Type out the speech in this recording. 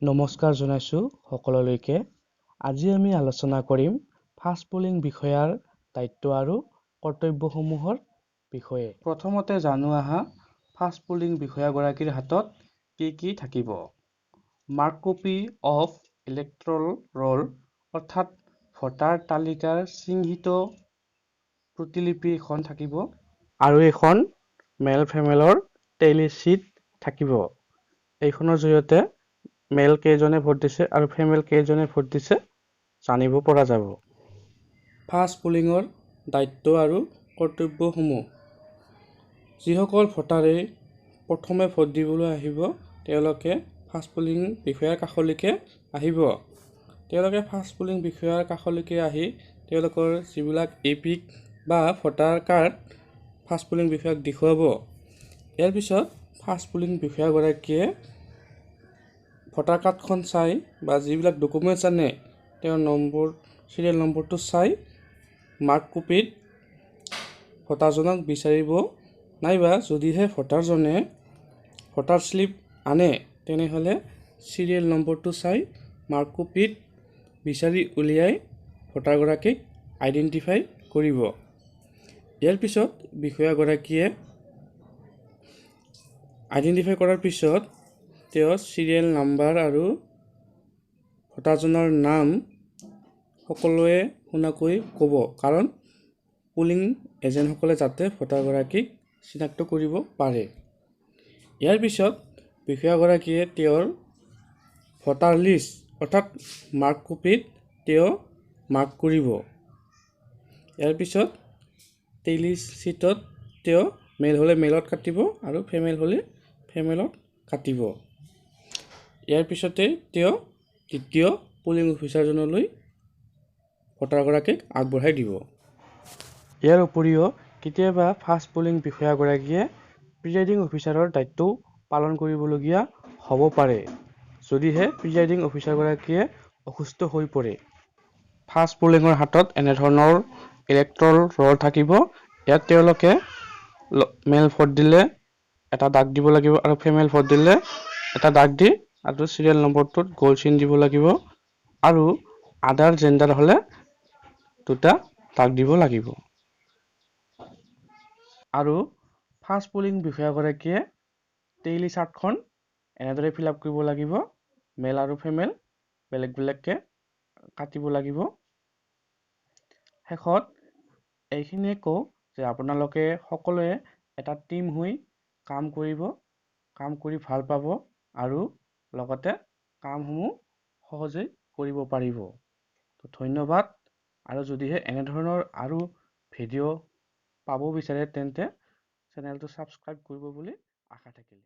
নমস্কাৰ জনাইছোঁ সকলোলৈকে। আজি আমি আলোচনা কৰিম ফাষ্ট পোলিং বিষয়াৰ দায়িত্ব আৰু কৰ্তব্যসমূহৰ বিষয়ে। প্ৰথমতে জানো আহা ফাষ্ট পোলিং বিষয়াগৰাকীৰ হাতত কি থাকিব। Mark copy of electoral roll অৰ্থাৎ ভোটাৰ তালিকাৰ চিহ্নিত প্ৰতিলিপি এখন থাকিব আৰু এখন মেল ফিমেলৰ টেলি শ্বীট থাকিব। এইখনৰ জৰিয়তে মেল কেইজনে ভোট দিছে আৰু ফিমেল কেইজনে ভোট দিছে জানিব পৰা যাব। ফাষ্ট পোলিঙৰ দায়িত্ব আৰু কৰ্তব্যসমূহ। যিসকল ভোটাৰে প্ৰথমে ভোট দিবলৈ আহিব তেওঁলোকে ফাষ্ট পোলিং বিষয়াৰ কাষলৈকে আহিব। তেওঁলোকে ফাষ্ট পোলিং বিষয়াৰ কাষলৈকে আহি তেওঁলোকৰ যিবিলাক এপিক বা ভোটাৰ কাৰ্ড ফাষ্ট পোলিং বিষয়াক দেখুৱাব। ইয়াৰ পিছত ফাষ্ট পোলিং বিষয়াগৰাকীয়ে ভোটাৰ কাৰ্ডখন চাই বা যিবিলাক ডকুমেণ্টছ আনে তেওঁৰ চিৰিয়েল নম্বৰটো চাই মাৰ্ক কপিত ভোটাৰজনক বিচাৰিব, নাইবা যদিহে ভোটাৰজনে ভোটাৰ শ্লিপ আনে তেনেহ'লে চিৰিয়েল নম্বৰটো চাই মাৰ্ক কপিত বিচাৰি উলিয়াই ভোটাৰগৰাকীক আইডেণ্টিফাই কৰিব। ইয়াৰ পিছত বিষয়াগৰাকীয়ে আইডেণ্টিফাই কৰাৰ পিছত তেওঁ চিৰিয়েল নাম্বাৰ আৰু ভোটাৰজনৰ নাম সকলোৱে শুনাকৈ ক'ব, কাৰণ পোলিং এজেণ্টসকলে যাতে ভোটাৰগৰাকীক চিনাক্ত কৰিব পাৰে। ইয়াৰ পিছত বিষয়াগৰাকীয়ে তেওঁৰ ভোটাৰ লিষ্ট অৰ্থাৎ মাৰ্ক কপিত তেওঁ মাৰ্ক কৰিব। ইয়াৰ পিছত টেলি শ্বীটত তেওঁ মেল হ'লে মেলত কাটিব আৰু ফিমেল হ'লে ফিমেলত কাটিব। ইয়াৰ পিছতে তেওঁ দ্বিতীয় পোলিং অফিচাৰজনলৈ ভোটাৰগৰাকীক আগবঢ়াই দিব। ইয়াৰ উপৰিও কেতিয়াবা ফাষ্ট পোলিং বিষয়াগৰাকীয়ে প্ৰিজাইডিং অফিচাৰৰ দায়িত্বও পালন কৰিবলগীয়া হ'ব পাৰে, যদিহে প্ৰিজাইডিং অফিচাৰগৰাকীয়ে অসুস্থ হৈ পৰে। ফাষ্ট পোলিঙৰ হাতত এনেধৰণৰ ইলেক্ট্ৰল ৰোল থাকিব। ইয়াত তেওঁলোকে মেল ভোট দিলে এটা দাগ দিব লাগিব আৰু ফিমেল ভোট দিলে এটা দাগ দি আৰু চিৰিয়েল নম্বৰটোত গ'ল চিন দিব লাগিব আৰু আদাৰ জেণ্ডাৰ হ'লে দুটা দাগ দিব লাগিব। আৰু ফাষ্ট পোলিং বিষয়াগৰাকীয়ে টেইলি চাৰ্টখন এনেদৰে ফিল আপ কৰিব লাগিব। মেল আৰু ফিমেল বেলেগ বেলেগকৈ কাটিব লাগিব। শেষত এইখিনিয়ে কওঁ যে আপোনালোকে সকলোৱে এটা টিম হৈ কাম কৰিব, কাম কৰি ভাল পাব আৰু লগতে কামসমূহ সহজেই কৰিব পাৰিব। ধন্যবাদ। আৰু যদিহে এনেধৰণৰ আৰু ভিডিঅ' পাব বিচাৰে তেন্তে চেনেলটো ছাবস্ক্ৰাইব কৰিব বুলি আশা থাকিলে।